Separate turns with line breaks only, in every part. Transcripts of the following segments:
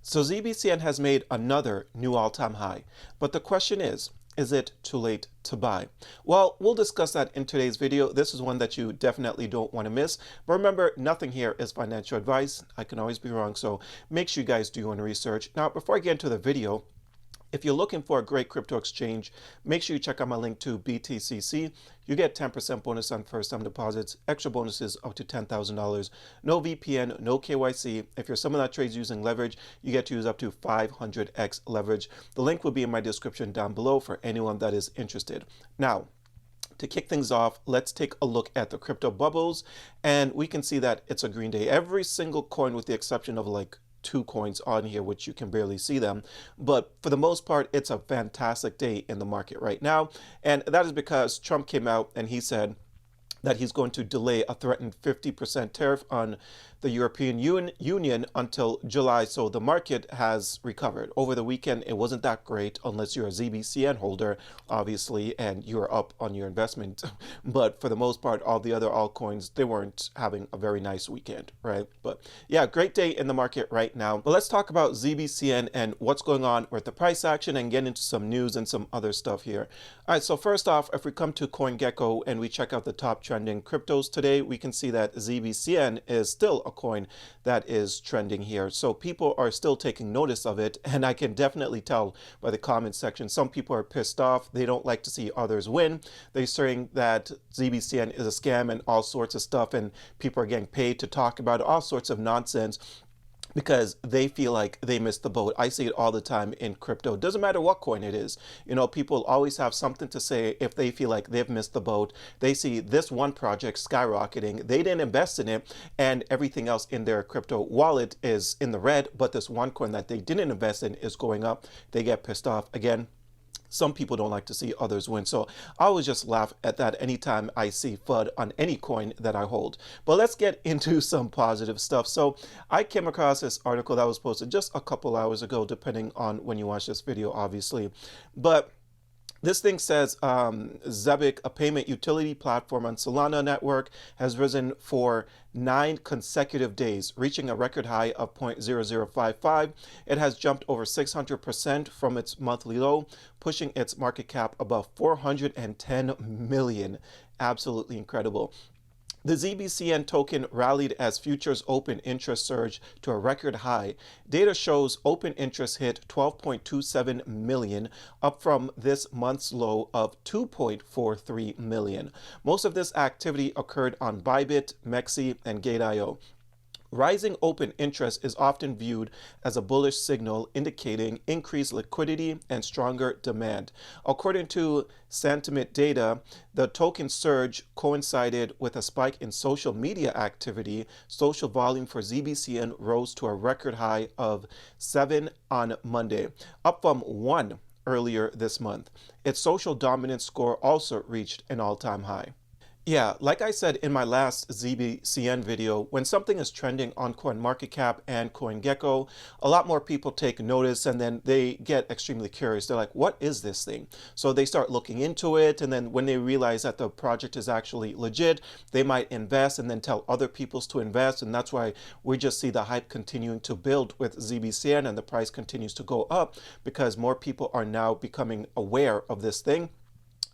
So Zbcn has made another new all-time high, but the question is it too late to buy? Well, we'll discuss that in today's video. This is one that you definitely don't want to miss. But remember, nothing here is financial advice. I can always be wrong, so make sure you guys do your own research. Now, before I get into the video, if you're looking for a great crypto exchange, make sure you check out my link to BTCC. You get 10% bonus on first-time deposits, extra bonuses up to $10,000, no VPN, no KYC. If you're someone that trades using leverage, you get to use up to 500x leverage. The link will be in my description down below for anyone that is interested. Now, to kick things off, let's take a look at the crypto bubbles, and we can see that it's a green day. Every single coin, with the exception of like 2 coins on here, which you can barely see them, but for the most part, it's a fantastic day in the market right now. And that is because Trump came out and he said that he's going to delay a threatened 50% tariff on the European Union until July. So the market has recovered. Over the weekend, it wasn't that great unless you're a Zbcn holder, obviously, and you're up on your investment. But for the most part, all the other altcoins, they weren't having a very nice weekend, right? But yeah, great day in the market right now. But let's talk about Zbcn and what's going on with the price action and get into some news and some other stuff here. All right, so first off, if we come to CoinGecko and we check out the top trending cryptos today, we can see that Zbcn is still a coin that is trending here. So people are still taking notice of it, and I can definitely tell by the comment section. Some people are pissed off. They don't like to see others win. They're saying that Zbcn is a scam and all sorts of stuff, and people are getting paid to talk about all sorts of nonsense because they feel like they missed the boat. I see it all the time in crypto. Doesn't matter what coin it is. You know, people always have something to say if they feel like they've missed the boat. They see this one project skyrocketing. They didn't invest in it, and everything else in their crypto wallet is in the red, but this one coin that they didn't invest in is going up. They get pissed off. Again, some people don't like to see others win. So I always just laugh at that anytime I see FUD on any coin that I hold. But let's get into some positive stuff. So I came across this article that was posted just a couple hours ago, depending on when you watch this video, obviously. But this thing says Zebec, a payment utility platform on Solana network, has risen for 9 consecutive days, reaching a record high of 0.0055. It has jumped over 600% from its monthly low, pushing its market cap above 410 million. Absolutely incredible. The Zbcn token rallied as futures open interest surged to a record high. Data shows open interest hit 12.27 million, up from this month's low of 2.43 million. Most of this activity occurred on Bybit, Mexi, and Gate.io. Rising open interest is often viewed as a bullish signal indicating increased liquidity and stronger demand. According to sentiment data, the token surge coincided with a spike in social media activity. Social volume for Zbcn rose to a record high of 7 on Monday, up from 1 earlier this month. Its social dominance score also reached an all-time high. Yeah, like I said in my last Zbcn video, when something is trending on CoinMarketCap and CoinGecko, a lot more people take notice and then they get extremely curious. They're like, what is this thing? So they start looking into it, and then when they realize that the project is actually legit, they might invest and then tell other people to invest, and that's why we just see the hype continuing to build with Zbcn, and the price continues to go up because more people are now becoming aware of this thing.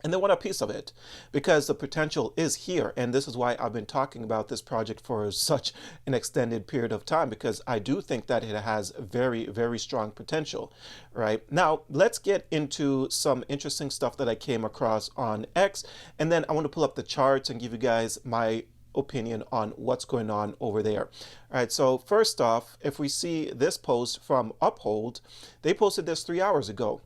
And they want a piece of it because the potential is here. And this is why I've been talking about this project for such an extended period of time, because I do think that it has very, very strong potential, right? Now, let's get into some interesting stuff that I came across on X. And then I want to pull up the charts and give you guys my opinion on what's going on over there. All right, so first off, if we see this post from Uphold, they posted this 3 hours ago.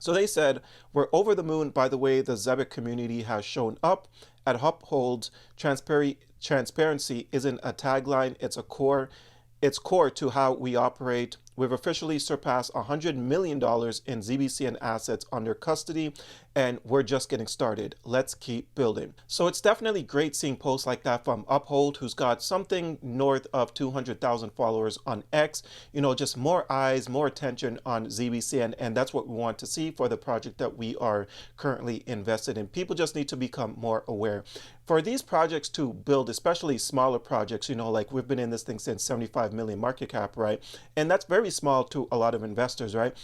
So they said, we're over the moon by the way the Zebec community has shown up. At Uphold, transparency isn't a tagline, it's core to how we operate. We've officially surpassed $100 million in Zbcn assets under custody, and we're just getting started. Let's keep building. So it's definitely great seeing posts like that from Uphold, who's got something north of 200,000 followers on X. You know, just more eyes, more attention on Zbcn, and that's what we want to see for the project that we are currently invested in. People just need to become more aware. For these projects to build, especially smaller projects, you know, like we've been in this thing since 75 million market cap, right? And that's very very small to a lot of investors, right?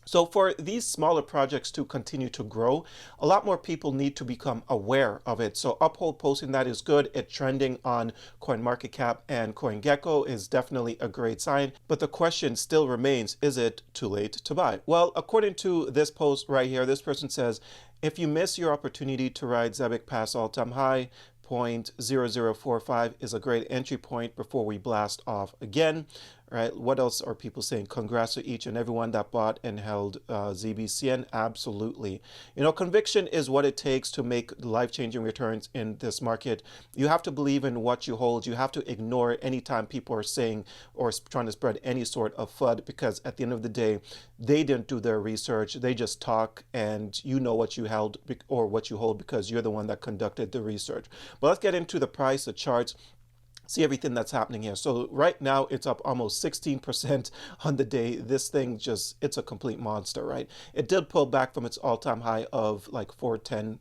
So for these smaller projects to continue to grow, a lot more people need to become aware of it. So Uphold posting that is good. It trending on CoinMarketCap and CoinGecko is definitely a great sign. But the question still remains, is it too late to buy? Well, according to this post right here, this person says, if you miss your opportunity to ride Zebec past all-time high, 0.0045 is a great entry point before we blast off again. Right? What else are people saying? Congrats to each and everyone that bought and held Zbcn. Absolutely. You know, conviction is what it takes to make life-changing returns in this market. You have to believe in what you hold. You have to ignore it anytime people are saying or trying to spread any sort of FUD, because at the end of the day, they didn't do their research. They just talk, and you know what you held or what you hold because you're the one that conducted the research. But let's get into the price, the charts, see everything that's happening here. So right now it's up almost 16% on the day. This thing just, it's a complete monster, right? It did pull back from its all-time high of like 410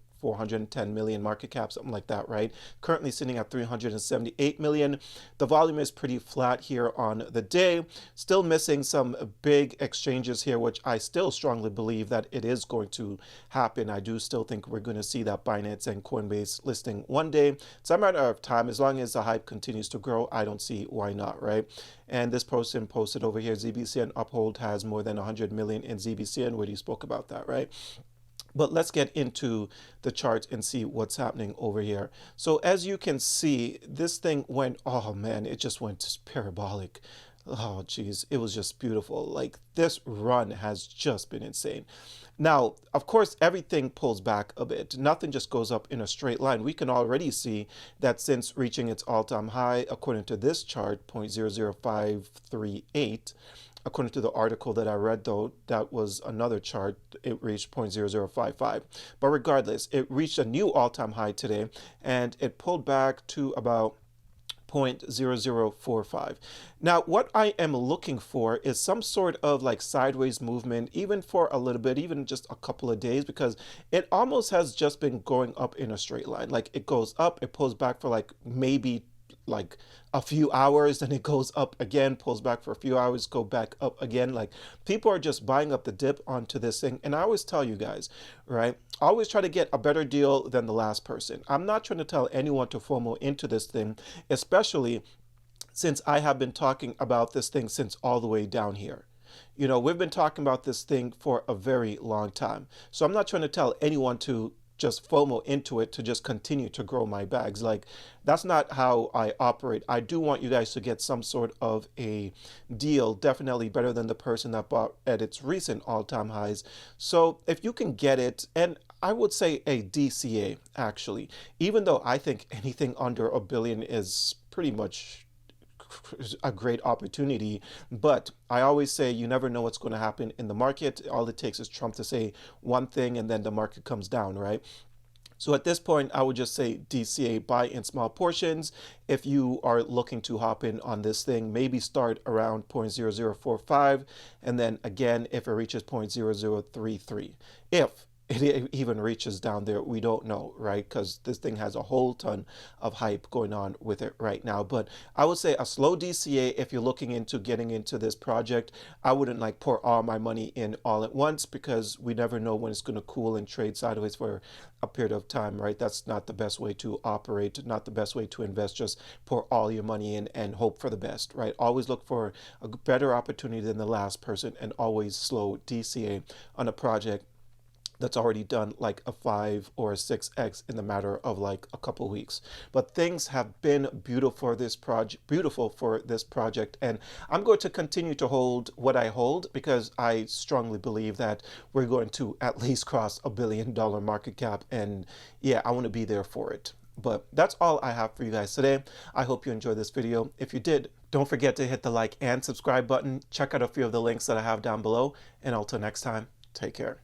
million market cap, something like that, right? Currently sitting at 378 million. The volume is pretty flat here on the day. Still missing some big exchanges here, which I still strongly believe that it is going to happen. I do still think we're going to see that Binance and Coinbase listing one day. It's a matter of time. As long as the hype continues to grow, I don't see why not, right? And this person posted over here, Zbcn Uphold has more than 100 million in Zbcn, where you spoke about that, right? But let's get into the chart and see what's happening over here. So as you can see, this thing went, oh man, it just went parabolic. Oh geez, it was just beautiful. Like, this run has just been insane. Now, of course, everything pulls back a bit. Nothing just goes up in a straight line. We can already see that since reaching its all-time high, according to this chart, 0.00538, according to the article that I read, though, that was another chart, it reached 0.0055. But regardless, it reached a new all-time high today, and it pulled back to about 0.0045. Now, what I am looking for is some sort of like sideways movement, even for a little bit, even just a couple of days, because it almost has just been going up in a straight line. Like, it goes up, it pulls back for like maybe like a few hours, then it goes up again, pulls back for a few hours, go back up again. Like, people are just buying up the dip onto this thing. And I always tell you guys, right, always try to get a better deal than the last person. I'm not trying to tell anyone to FOMO into this thing, especially since I have been talking about this thing since all the way down here. You know, we've been talking about this thing for a very long time. So I'm not trying to tell anyone to just FOMO into it to just continue to grow my bags. Like, that's not how I operate. I do want you guys to get some sort of a deal, definitely better than the person that bought at its recent all-time highs. So if you can get it, and I would say a DCA actually, even though I think anything under a billion is pretty much a great opportunity. But I always say you never know what's going to happen in the market. All it takes is Trump to say one thing and then the market comes down, right? So at this point, I would just say DCA, buy in small portions. If you are looking to hop in on this thing, maybe start around 0.0045. And then again, if it reaches 0.0033, if it even reaches down there, we don't know, right? Because this thing has a whole ton of hype going on with it right now. But I would say a slow DCA if you're looking into getting into this project. I wouldn't like pour all my money in all at once, because we never know when it's going to cool and trade sideways for a period of time, right? That's not the best way to operate, not the best way to invest. Just pour all your money in and hope for the best, right? Always look for a better opportunity than the last person, and always slow DCA on a project that's already done like a 5 or a 6x in the matter of like a couple weeks. But things have been beautiful for this project, and I'm going to continue to hold what I hold, because I strongly believe that we're going to at least cross $1 billion market cap, and yeah, I want to be there for it. But that's all I have for you guys today. I hope you enjoyed this video. If you did, don't forget to hit the like and subscribe button. Check out a few of the links that I have down below, and until next time, take care.